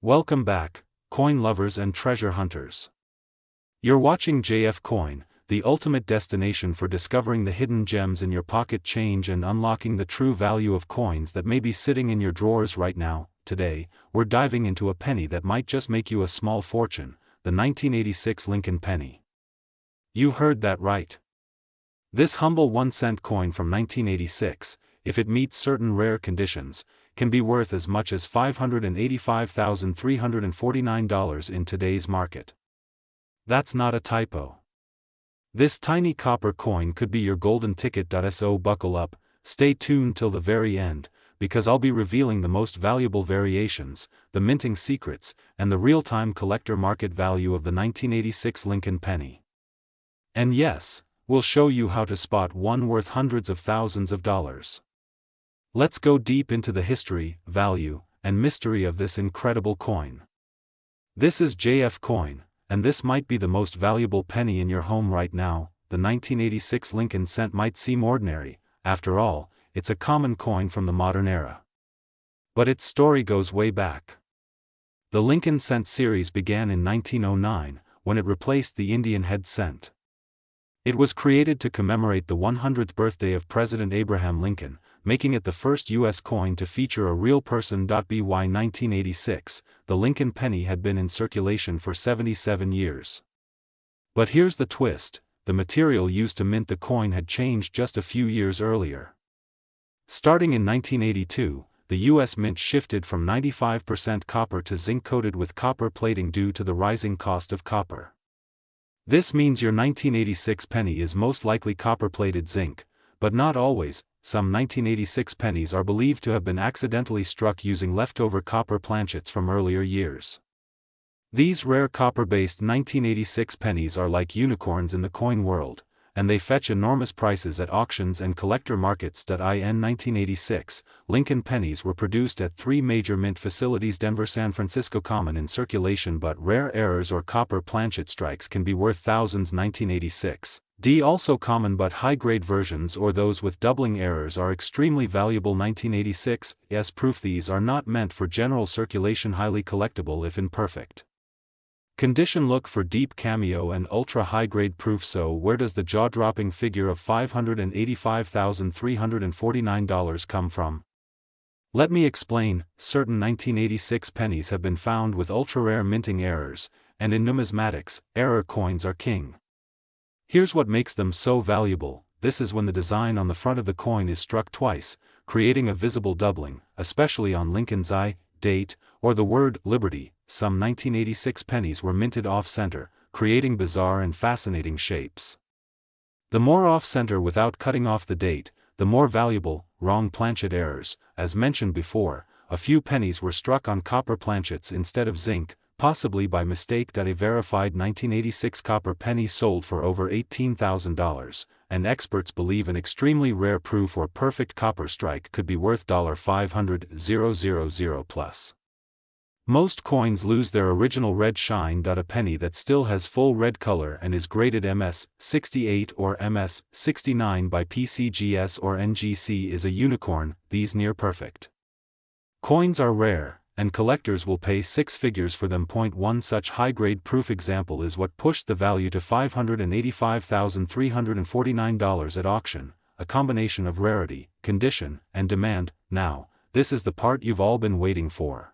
Welcome back, coin lovers and treasure hunters. You're watching JF Coin, the ultimate destination for discovering the hidden gems in your pocket change and unlocking the true value of coins that may be sitting in your drawers right now. Today, we're diving into a penny that might just make you a small fortune, the 1986 Lincoln penny. You heard that right. This humble 1-cent coin from 1986, if it meets certain rare conditions, can be worth as much as $585,349 in today's market. That's not a typo. This tiny copper coin could be your golden ticket. So buckle up, stay tuned till the very end, because I'll be revealing the most valuable variations, the minting secrets, and the real-time collector market value of the 1986 Lincoln penny. And yes, we'll show you how to spot one worth hundreds of thousands of dollars. Let's go deep into the history, value, and mystery of this incredible coin. This is JF Coin, and this might be the most valuable penny in your home right now. The 1986 Lincoln cent might seem ordinary, after all, it's a common coin from the modern era. But its story goes way back. The Lincoln cent series began in 1909, when it replaced the Indian head cent. It was created to commemorate the 100th birthday of President Abraham Lincoln, making it the first U.S. coin to feature a real person. By 1986, the Lincoln penny had been in circulation for 77 years. But here's the twist: the material used to mint the coin had changed just a few years earlier. Starting in 1982, the U.S. Mint shifted from 95% copper to zinc coated with copper plating due to the rising cost of copper. This means your 1986 penny is most likely copper-plated zinc, but not always. Some 1986 pennies are believed to have been accidentally struck using leftover copper planchets from earlier years. These rare copper-based 1986 pennies are like unicorns in the coin world, and they fetch enormous prices at auctions and collector markets. In 1986, Lincoln pennies were produced at 3 major mint facilities: Denver, San Francisco. Common in circulation but rare errors or copper planchet strikes can be worth thousands. 1986 D. Also common but high-grade versions or those with doubling errors are extremely valuable. 1986 S. Proof. These are not meant for general circulation, highly collectible if in perfect condition. Look for deep cameo and ultra high-grade proof. So where does the jaw-dropping figure of $585,349 come from? Let me explain. Certain 1986 pennies have been found with ultra-rare minting errors, and in numismatics, error coins are king. Here's what makes them so valuable. This is when the design on the front of the coin is struck twice, creating a visible doubling, especially on Lincoln's eye, date, or the word liberty. Some 1986 pennies were minted off-center, creating bizarre and fascinating shapes. The more off-center without cutting off the date, the more valuable. Wrong planchet errors. As mentioned before, a few pennies were struck on copper planchets instead of zinc, possibly by mistake. A verified 1986 copper penny sold for over $18,000, and experts believe an extremely rare proof or perfect copper strike could be worth $500,000 plus. Most coins lose their original red shine. A penny that still has full red color and is graded MS-68 or MS-69 by PCGS or NGC is a unicorn. These near-perfect coins are rare, and collectors will pay 6 figures for them. One such high-grade proof example is what pushed the value to $585,349 at auction, a combination of rarity, condition, and demand. Now, this is the part you've all been waiting for.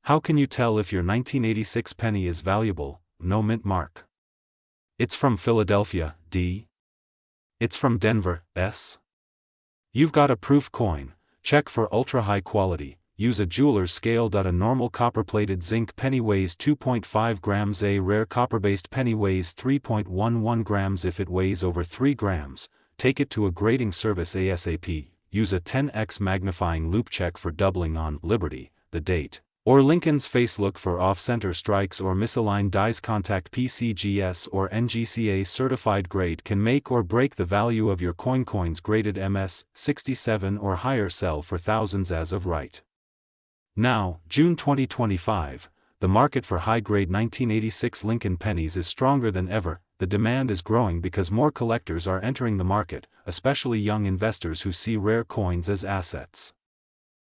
How can you tell if your 1986 penny is valuable? No mint mark. It's from Philadelphia, D. It's from Denver, S. You've got a proof coin. Check for ultra-high quality. Use a jeweler's scale. A normal copper-plated zinc penny weighs 2.5 grams. A rare copper-based penny weighs 3.11 grams. If it weighs over 3 grams, take it to a grading service ASAP. Use a 10x magnifying loupe. Check for doubling on liberty, the date, or Lincoln's face. Look for off-center strikes or misaligned dies. Contact PCGS or NGCA. Certified grade can make or break the value of your coin. Coins graded MS-67 or higher sell for thousands as of right now, June 2025. The market for high-grade 1986 Lincoln pennies is stronger than ever. The demand is growing because more collectors are entering the market, especially young investors who see rare coins as assets.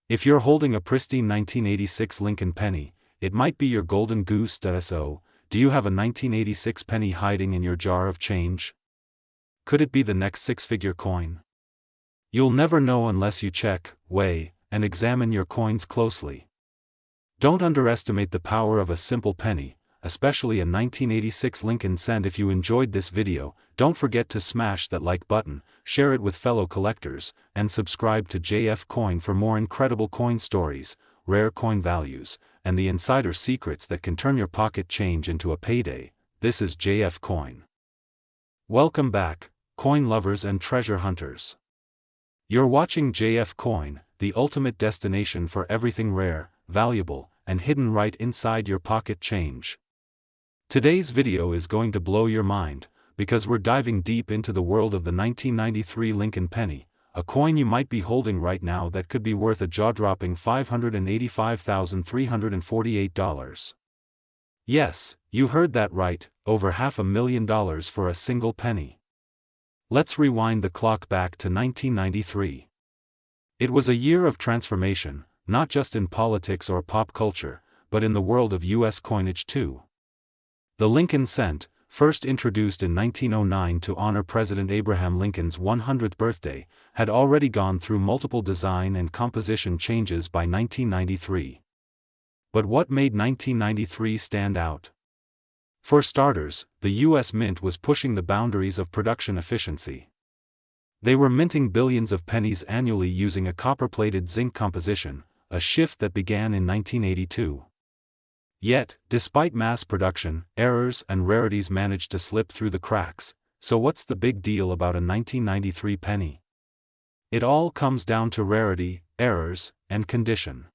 If you're holding a pristine 1986 Lincoln penny, it might be your golden goose. So, do you have a 1986 penny hiding in your jar of change? Could it be the next six-figure coin? You'll never know unless you check, weigh, and examine your coins closely. Don't underestimate the power of a simple penny, especially a 1986 Lincoln cent. If you enjoyed this video, don't forget to smash that like button, share it with fellow collectors, and subscribe to JF Coin for more incredible coin stories, rare coin values, and the insider secrets that can turn your pocket change into a payday. This is JF Coin. Welcome back, coin lovers and treasure hunters. You're watching JF Coin, the ultimate destination for everything rare, valuable, and hidden right inside your pocket change. Today's video is going to blow your mind, because we're diving deep into the world of the 1993 Lincoln penny, a coin you might be holding right now that could be worth a jaw-dropping $585,348. Yes, you heard that right, over $500,000 for a single penny. Let's rewind the clock back to 1993. It was a year of transformation, not just in politics or pop culture, but in the world of U.S. coinage too. The Lincoln cent, first introduced in 1909 to honor President Abraham Lincoln's 100th birthday, had already gone through multiple design and composition changes by 1993. But what made 1993 stand out? For starters, the U.S. Mint was pushing the boundaries of production efficiency. They were minting billions of pennies annually using a copper-plated zinc composition, a shift that began in 1982. Yet, despite mass production, errors and rarities managed to slip through the cracks. So what's the big deal about a 1993 penny? It all comes down to rarity, errors, and condition.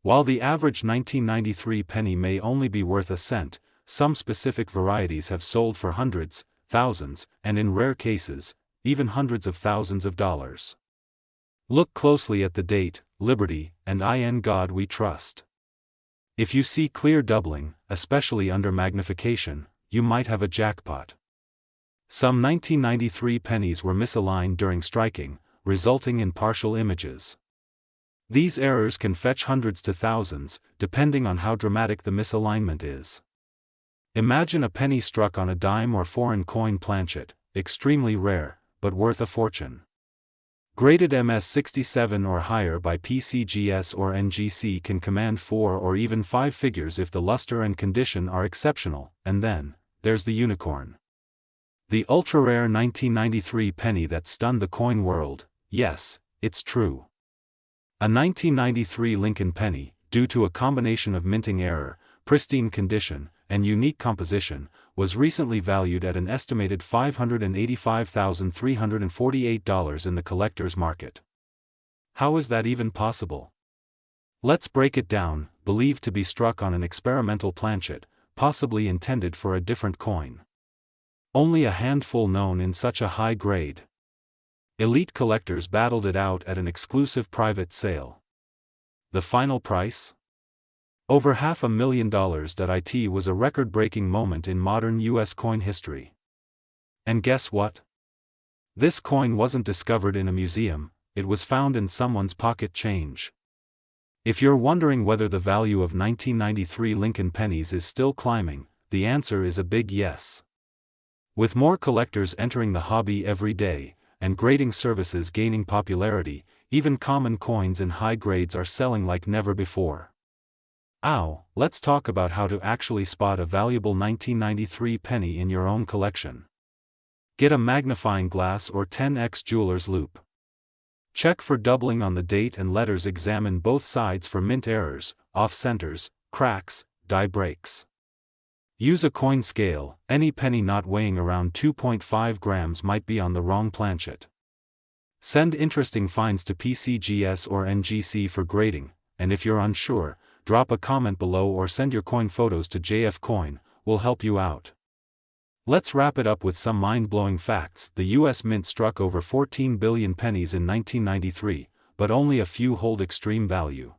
While the average 1993 penny may only be worth a cent, some specific varieties have sold for hundreds, thousands, and in rare cases, even hundreds of thousands of dollars. Look closely at the date, Liberty, and in God we trust. If you see clear doubling, especially under magnification, you might have a jackpot. Some 1993 pennies were misaligned during striking, resulting in partial images. These errors can fetch hundreds to thousands, depending on how dramatic the misalignment is. Imagine a penny struck on a dime or foreign coin planchet, extremely rare, but worth a fortune. Graded MS67 or higher by PCGS or NGC can command 4 or even 5 figures if the luster and condition are exceptional, and then, there's the unicorn. The ultra-rare 1993 penny that stunned the coin world. Yes, it's true. A 1993 Lincoln penny, due to a combination of minting error, pristine condition, and unique composition, was recently valued at an estimated $585,348 in the collector's market. How is that even possible? Let's break it down. Believed to be struck on an experimental planchet, possibly intended for a different coin. Only a handful known in such a high grade. Elite collectors battled it out at an exclusive private sale. The final price? Over $500,000. It was a record-breaking moment in modern U.S. coin history. And guess what? This coin wasn't discovered in a museum, it was found in someone's pocket change. If you're wondering whether the value of 1993 Lincoln pennies is still climbing, the answer is a big yes. With more collectors entering the hobby every day, and grading services gaining popularity, even common coins in high grades are selling like never before. Let's talk about how to actually spot a valuable 1993 penny in your own collection. Get a magnifying glass or 10x jeweler's loupe. Check for doubling on the date and letters. Examine both sides for mint errors, off-centers, cracks, die breaks. Use a coin scale. Any penny not weighing around 2.5 grams might be on the wrong planchet. Send interesting finds to PCGS or NGC for grading, and if you're unsure, drop a comment below or send your coin photos to JF Coin, we'll help you out. Let's wrap it up with some mind-blowing facts. The US Mint struck over 14 billion pennies in 1993, but only a few hold extreme value.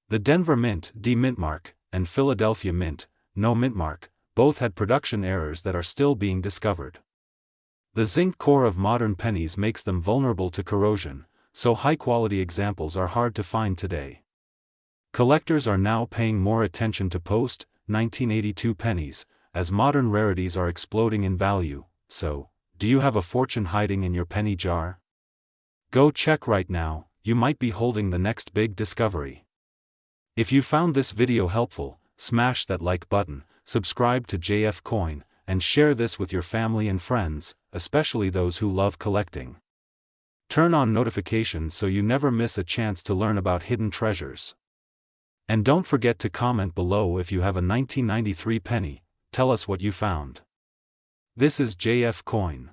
The Denver Mint, D mint mark, and Philadelphia Mint, no mint mark, both had production errors that are still being discovered. The zinc core of modern pennies makes them vulnerable to corrosion, so high-quality examples are hard to find today. Collectors are now paying more attention to post-1982 pennies, as modern rarities are exploding in value. So, do you have a fortune hiding in your penny jar? Go check right now, you might be holding the next big discovery. If you found this video helpful, smash that like button, subscribe to JF Coin, and share this with your family and friends, especially those who love collecting. Turn on notifications so you never miss a chance to learn about hidden treasures. And don't forget to comment below if you have a 1993 penny, tell us what you found. This is JF Coin.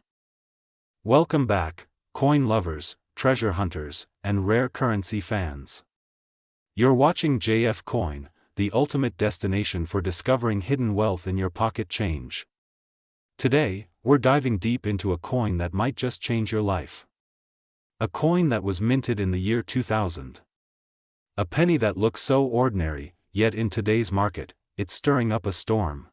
Welcome back, coin lovers, treasure hunters, and rare currency fans. You're watching JF Coin, the ultimate destination for discovering hidden wealth in your pocket change. Today, we're diving deep into a coin that might just change your life. A coin that was minted in the year 2000. A penny that looks so ordinary, yet in today's market, it's stirring up a storm.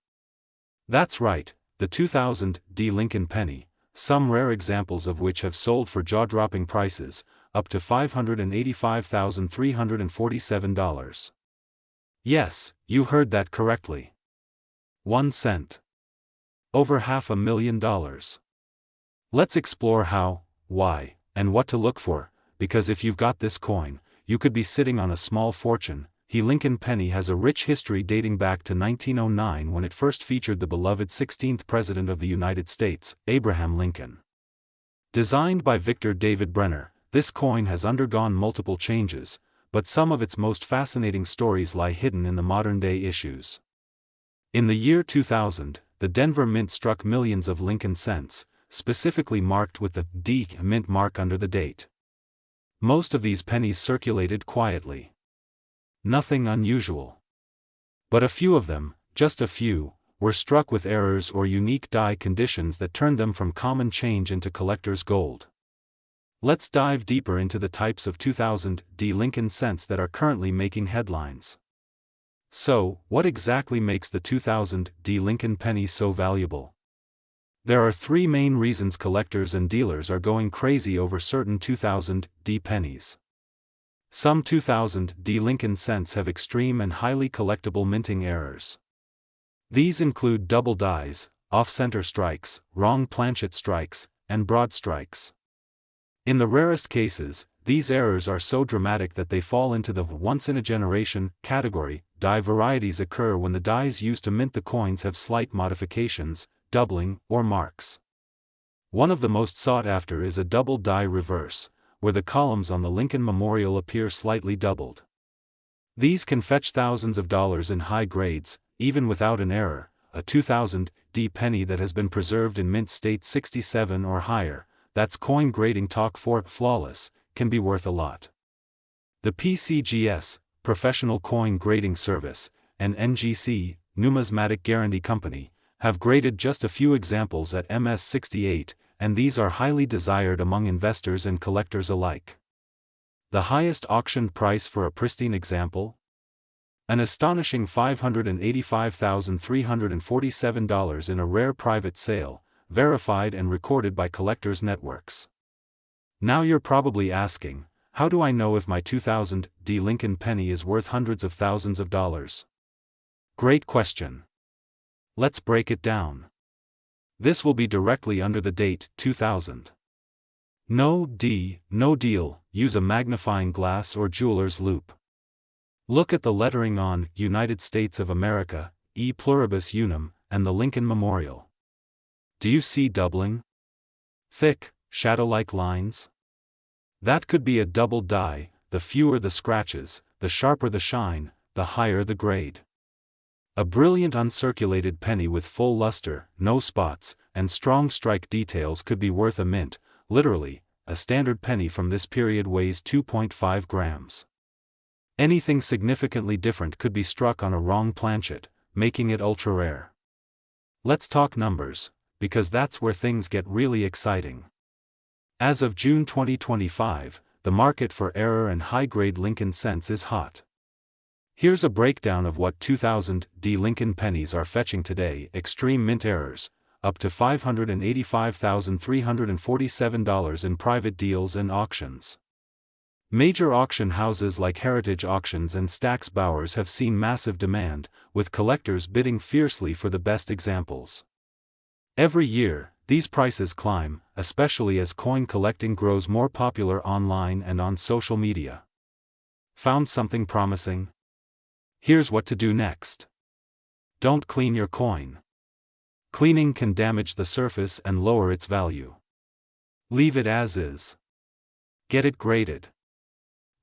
That's right, the 2000 D. Lincoln penny, some rare examples of which have sold for jaw-dropping prices, up to $585,347. Yes, you heard that correctly. 1 cent. Over $500,000. Let's explore how, why, and what to look for, because if you've got this coin, you could be sitting on a small fortune. The Lincoln penny has a rich history dating back to 1909 when it first featured the beloved 16th President of the United States, Abraham Lincoln. Designed by Victor David Brenner, this coin has undergone multiple changes, but some of its most fascinating stories lie hidden in the modern-day issues. In the year 2000, the Denver Mint struck millions of Lincoln cents, specifically marked with the D Mint mark under the date. Most of these pennies circulated quietly. Nothing unusual. But a few of them, just a few, were struck with errors or unique die conditions that turned them from common change into collector's gold. Let's dive deeper into the types of 2000 D. Lincoln cents that are currently making headlines. So, what exactly makes the 2000 D. Lincoln penny so valuable? There are three main reasons collectors and dealers are going crazy over certain 2000 D. pennies. Some 2000 D. Lincoln cents have extreme and highly collectible minting errors. These include double dies, off-center strikes, wrong planchet strikes, and broad strikes. In the rarest cases, these errors are so dramatic that they fall into the once-in-a-generation category. Die varieties occur when the dies used to mint the coins have slight modifications, doubling, or marks. One of the most sought after is a double die reverse, where the columns on the Lincoln Memorial appear slightly doubled. These can fetch thousands of dollars in high grades, even without an error. A 2000 D. penny that has been preserved in mint state 67 or higher, that's coin grading talk for flawless, can be worth a lot. The PCGS, Professional Coin Grading Service, and NGC, Numismatic Guarantee Company, have graded just a few examples at MS68, and these are highly desired among investors and collectors alike. The highest auctioned price for a pristine example? An astonishing $585,347 in a rare private sale, verified and recorded by collectors' networks. Now you're probably asking, how do I know if my 2000 D. Lincoln penny is worth hundreds of thousands of dollars? Great question. Let's break it down. This will be directly under the date 2000. No D, no deal. Use a magnifying glass or jeweler's loupe. Look at the lettering on United States of America, E pluribus unum, and the Lincoln Memorial. Do you see doubling? Thick, shadow-like lines? That could be a double die. The fewer the scratches, the sharper the shine, the higher the grade. A brilliant uncirculated penny with full luster, no spots, and strong strike details could be worth a mint. Literally, a standard penny from this period weighs 2.5 grams. Anything significantly different could be struck on a wrong planchet, making it ultra-rare. Let's talk numbers, because that's where things get really exciting. As of June 2025, the market for error and high-grade Lincoln cents is hot. Here's a breakdown of what 2000 D. Lincoln pennies are fetching today. Extreme mint errors, up to $585,347 in private deals and auctions. Major auction houses like Heritage Auctions and Stack's Bowers have seen massive demand, with collectors bidding fiercely for the best examples. Every year, these prices climb, especially as coin collecting grows more popular online and on social media. Found something promising? Here's what to do next. Don't clean your coin. Cleaning can damage the surface and lower its value. Leave it as is. Get it graded.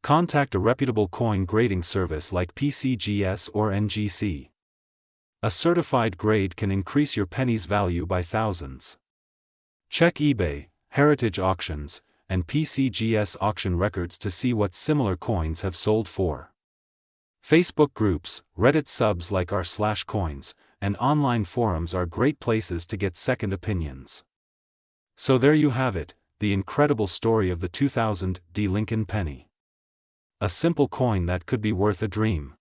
Contact a reputable coin grading service like PCGS or NGC. A certified grade can increase your penny's value by thousands. Check eBay, Heritage Auctions, and PCGS auction records to see what similar coins have sold for. Facebook groups, Reddit subs like r/coins, and online forums are great places to get second opinions. So there you have it, the incredible story of the 2000 D Lincoln penny. A simple coin that could be worth a dream.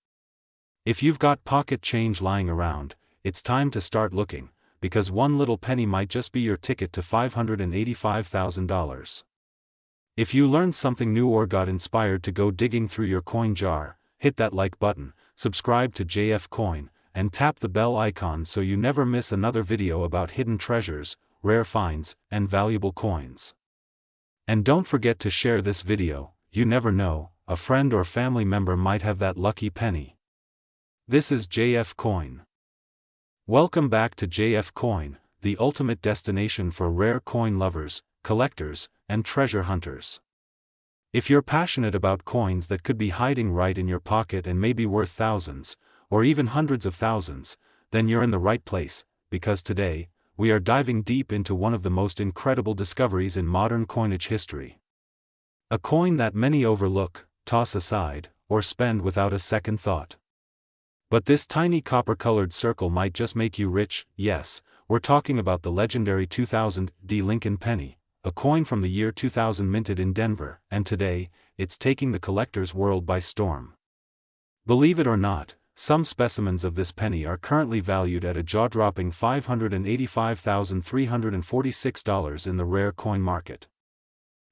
If you've got pocket change lying around, it's time to start looking, because one little penny might just be your ticket to $585,000. If you learned something new or got inspired to go digging through your coin jar, hit that like button, subscribe to JF Coin, and tap the bell icon so you never miss another video about hidden treasures, rare finds, and valuable coins. And don't forget to share this video, you never know, a friend or family member might have that lucky penny. This is JF Coin. Welcome back to JF Coin, the ultimate destination for rare coin lovers, collectors, and treasure hunters. If you're passionate about coins that could be hiding right in your pocket and may be worth thousands, or even hundreds of thousands, then you're in the right place, because today, we are diving deep into one of the most incredible discoveries in modern coinage history. A coin that many overlook, toss aside, or spend without a second thought. But this tiny copper-colored circle might just make you rich. Yes, we're talking about the legendary 2000 D Lincoln penny, a coin from the year 2000 minted in Denver, and today, it's taking the collector's world by storm. Believe it or not, some specimens of this penny are currently valued at a jaw-dropping $585,346 in the rare coin market.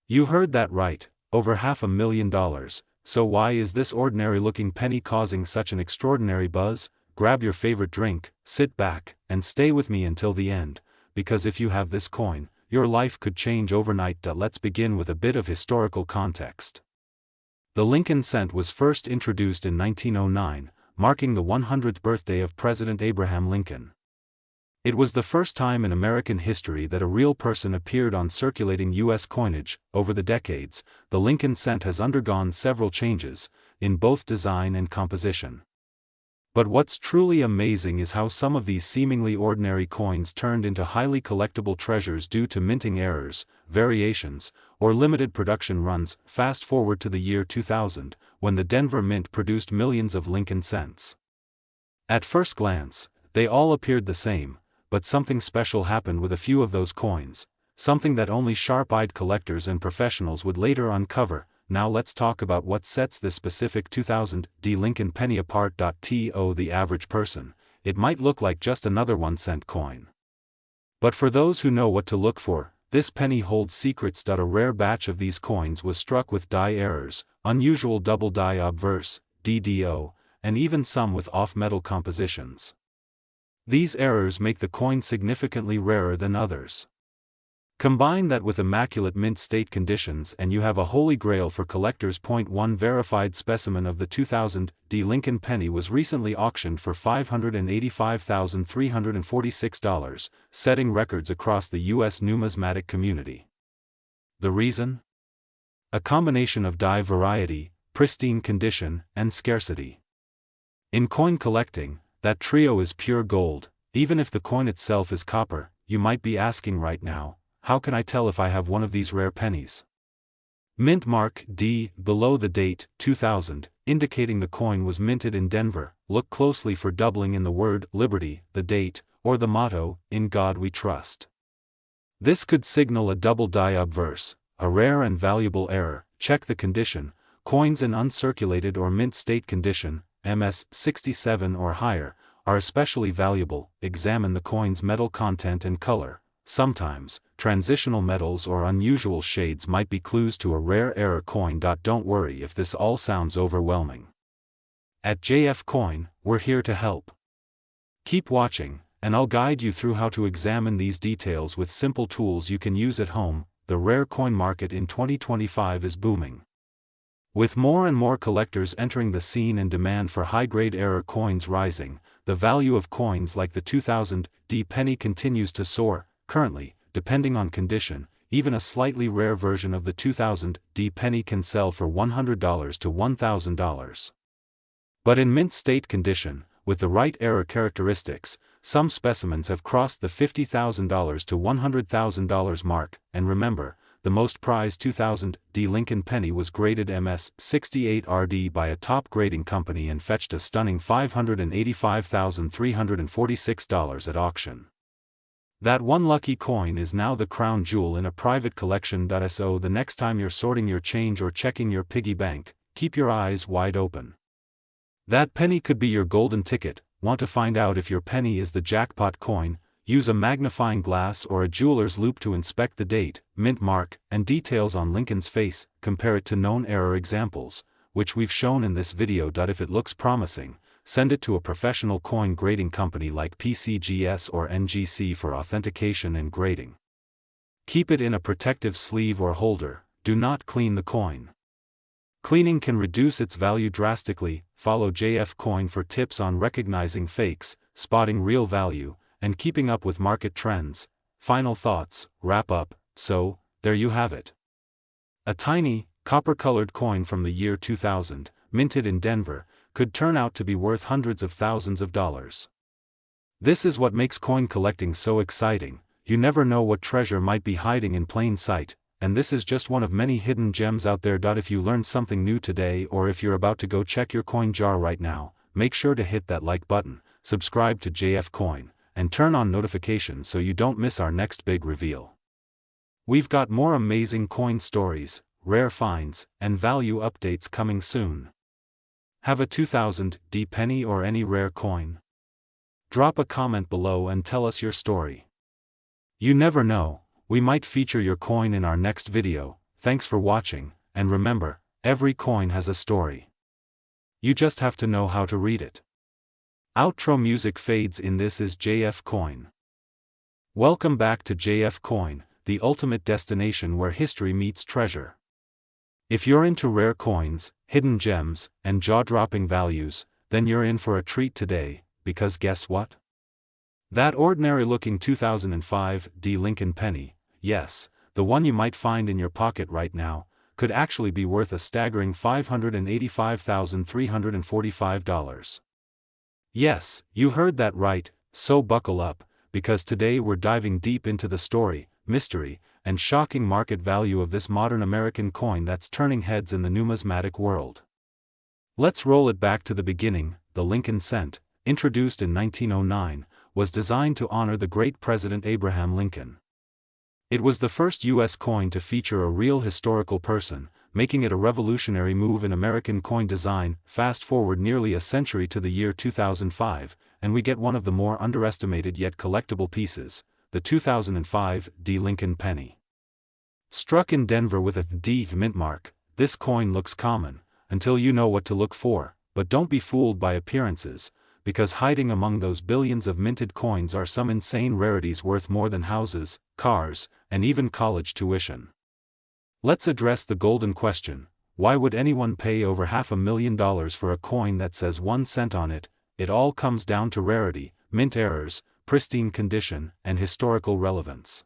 You heard that right, over $500,000. So why is this ordinary-looking penny causing such an extraordinary buzz? Grab your favorite drink, sit back, and stay with me until the end, because if you have this coin, your life could change overnight. Let's begin with a bit of historical context. The Lincoln cent was first introduced in 1909, marking the 100th birthday of President Abraham Lincoln. It was the first time in American history that a real person appeared on circulating U.S. coinage. Over the decades, the Lincoln cent has undergone several changes, in both design and composition. But what's truly amazing is how some of these seemingly ordinary coins turned into highly collectible treasures due to minting errors, variations, or limited production runs. Fast forward to the year 2000, when the Denver Mint produced millions of Lincoln cents. At first glance, they all appeared the same. But something special happened with a few of those coins, something that only sharp-eyed collectors and professionals would later uncover. Now let's talk about what sets this specific 2000 D Lincoln penny apart. To the average person, it might look like just another 1-cent coin. But for those who know what to look for, this penny holds secrets. A rare batch of these coins was struck with die errors, unusual double die obverse, DDO, and even some with off-metal compositions. These errors make the coin significantly rarer than others. Combine that with immaculate mint state conditions and you have a holy grail for collectors. One verified specimen of the 2000 D Lincoln penny was recently auctioned for $585,346, setting records across the U.S. numismatic community. The reason? A combination of die variety, pristine condition, and scarcity. In coin collecting, that trio is pure gold. Even if the coin itself is copper, you might be asking right now, how can I tell if I have one of these rare pennies? Mint mark D below the date, 2000, indicating the coin was minted in Denver. Look closely for doubling in the word liberty, the date, or the motto, "In God We Trust." This could signal a double die obverse, a rare and valuable error. Check the condition. Coins in uncirculated or mint state condition, MS 67 or higher, are especially valuable. Examine the coin's metal content and color. Sometimes, transitional metals or unusual shades might be clues to a rare error coin. Don't worry if this all sounds overwhelming. At JF Coin, we're here to help. Keep watching, and I'll guide you through how to examine these details with simple tools you can use at home. The rare coin market in 2025 is booming. With more and more collectors entering the scene and demand for high-grade error coins rising, the value of coins like the 2000D penny continues to soar. Currently, depending on condition, even a slightly rare version of the 2000D penny can sell for $100 to $1,000. But in mint state condition, with the right error characteristics, some specimens have crossed the $50,000 to $100,000 mark. And remember, the most prized 2000D Lincoln penny was graded MS68RD by a top grading company and fetched a stunning $585,346 at auction. That one lucky coin is now the crown jewel in a private collection. So the next time you're sorting your change or checking your piggy bank, keep your eyes wide open. That penny could be your golden ticket. Want to find out if your penny is the jackpot coin? Use a magnifying glass or a jeweler's loupe to inspect the date, mint mark, and details on Lincoln's face. Compare it to known error examples, which we've shown in this video. If it looks promising, send it to a professional coin grading company like PCGS or NGC for authentication and grading. Keep it in a protective sleeve or holder. Do not clean the coin. Cleaning can reduce its value drastically. Follow JF Coin for tips on recognizing fakes, spotting real value, and keeping up with market trends. Final thoughts, wrap up. So, there you have it. A tiny, copper-colored coin from the year 2000, minted in Denver, could turn out to be worth hundreds of thousands of dollars. This is what makes coin collecting so exciting. You never know what treasure might be hiding in plain sight, and this is just one of many hidden gems out there. If you learned something new today, or if you're about to go check your coin jar right now, make sure to hit that like button, subscribe to JF Coin, and turn on notifications so you don't miss our next big reveal. We've got more amazing coin stories, rare finds, and value updates coming soon. Have a 2000D penny or any rare coin? Drop a comment below and tell us your story. You never know, we might feature your coin in our next video. Thanks for watching, and remember, every coin has a story. You just have to know how to read it. Outro music fades in. This is JF Coin. Welcome back to JF Coin, the ultimate destination where history meets treasure. If you're into rare coins, hidden gems, and jaw-dropping values, then you're in for a treat today, because guess what? That ordinary-looking 2005D Lincoln penny, yes, the one you might find in your pocket right now, could actually be worth a staggering $585,345. Yes, you heard that right, so buckle up, because today we're diving deep into the story, mystery, and shocking market value of this modern American coin that's turning heads in the numismatic world. Let's roll it back to the beginning. The Lincoln cent, introduced in 1909, was designed to honor the great President Abraham Lincoln. It was the first U.S. coin to feature a real historical person, making it a revolutionary move in American coin design. Fast forward nearly a century to the year 2005, and we get one of the more underestimated yet collectible pieces, the 2005D Lincoln penny. Struck in Denver with a D mint mark, this coin looks common, until you know what to look for. But don't be fooled by appearances, because hiding among those billions of minted coins are some insane rarities worth more than houses, cars, and even college tuition. Let's address the golden question: why would anyone pay over $500,000 for a coin that says 1 cent on it? It all comes down to rarity, mint errors, pristine condition, and historical relevance.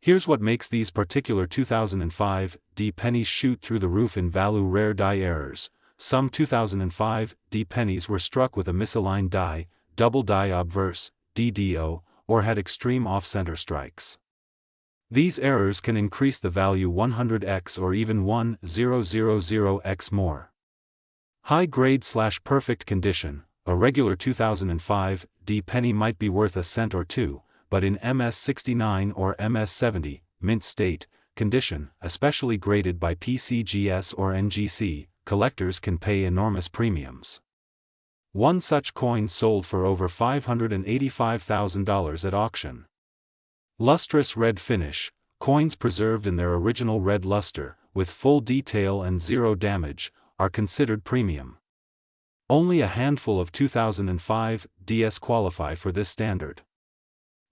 Here's what makes these particular 2005D pennies shoot through the roof in value: rare die errors. Some 2005D pennies were struck with a misaligned die, double die obverse, DDO, or had extreme off-center strikes. These errors can increase the value 100x or even 1000x more. High-grade/perfect condition: a regular 2005D penny might be worth a cent or two, but in MS69 or MS70, mint state condition, especially graded by PCGS or NGC, collectors can pay enormous premiums. One such coin sold for over $585,000 at auction. Lustrous red finish, coins preserved in their original red luster, with full detail and zero damage, are considered premium. Only a handful of 2005 DS qualify for this standard.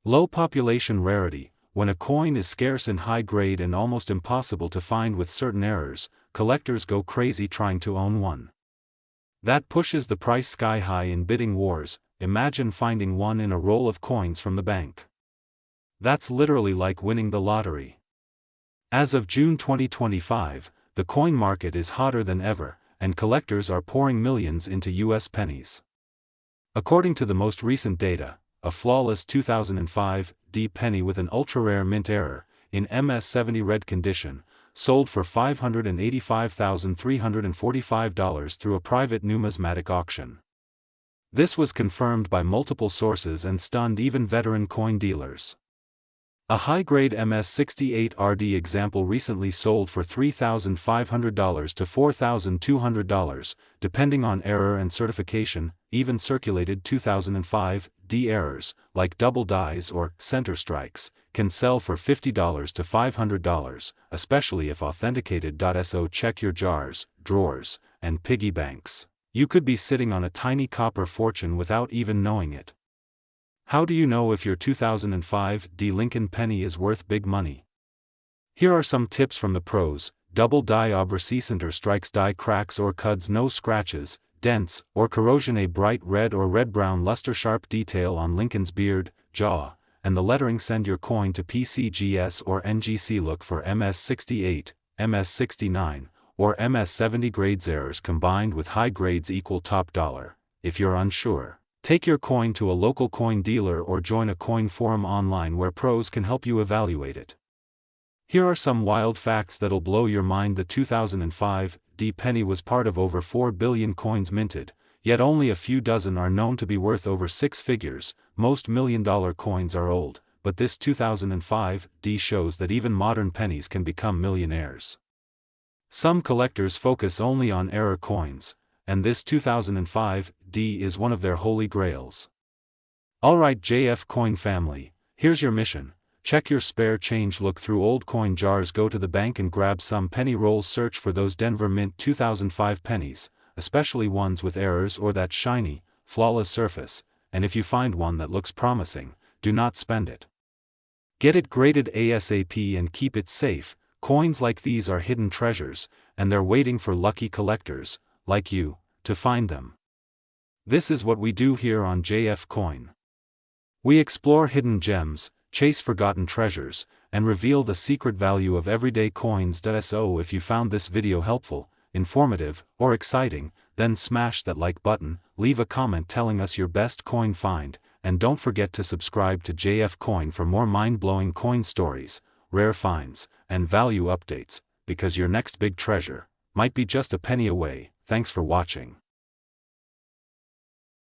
Low population rarity. When a coin is scarce in high grade and almost impossible to find with certain errors, collectors go crazy trying to own one. That pushes the price sky high in bidding wars. Imagine finding one in a roll of coins from the bank. That's literally like winning the lottery. As of June 2025, the coin market is hotter than ever, and collectors are pouring millions into US pennies. According to the most recent data, a flawless 2005 D penny with an ultra-rare mint error, in MS70 red condition, sold for $585,345 through a private numismatic auction. This was confirmed by multiple sources and stunned even veteran coin dealers. A high-grade MS68 RD example recently sold for $3,500 to $4,200, depending on error and certification. Even circulated 2005 D errors, like double dies or center strikes, can sell for $50 to $500, especially if authenticated. So check your jars, drawers, and piggy banks. You could be sitting on a tiny copper fortune without even knowing it. How do you know if your 2005 D Lincoln penny is worth big money? Here are some tips from the pros. Double die obverse center strikes, die cracks or cuds, no scratches, dents, or corrosion. A bright red or red-brown luster, sharp detail on Lincoln's beard, jaw, and the lettering. Send your coin to PCGS or NGC. Look for MS68, MS69, or MS70 grades. Errors combined with high grades equal top dollar. If you're unsure, take your coin to a local coin dealer or join a coin forum online where pros can help you evaluate it. Here are some wild facts that'll blow your mind. The 2005 D penny was part of over 4 billion coins minted, yet only a few dozen are known to be worth over six figures. Most million-dollar coins are old, but this 2005 D shows that even modern pennies can become millionaires. Some collectors focus only on error coins, and this 2005 D is one of their holy grails. Alright JF Coin family, here's your mission. Check your spare change, look through old coin jars, go to the bank and grab some penny rolls, search for those Denver Mint 2005 pennies, especially ones with errors or that shiny, flawless surface, and if you find one that looks promising, do not spend it. Get it graded ASAP and keep it safe. Coins like these are hidden treasures, and they're waiting for lucky collectors, like you, to find them. This is what we do here on JF Coin. We explore hidden gems, chase forgotten treasures, and reveal the secret value of everyday coins. So if you found this video helpful, informative, or exciting, then smash that like button, leave a comment telling us your best coin find, and don't forget to subscribe to JF Coin for more mind-blowing coin stories, rare finds, and value updates, because your next big treasure might be just a penny away. Thanks for watching.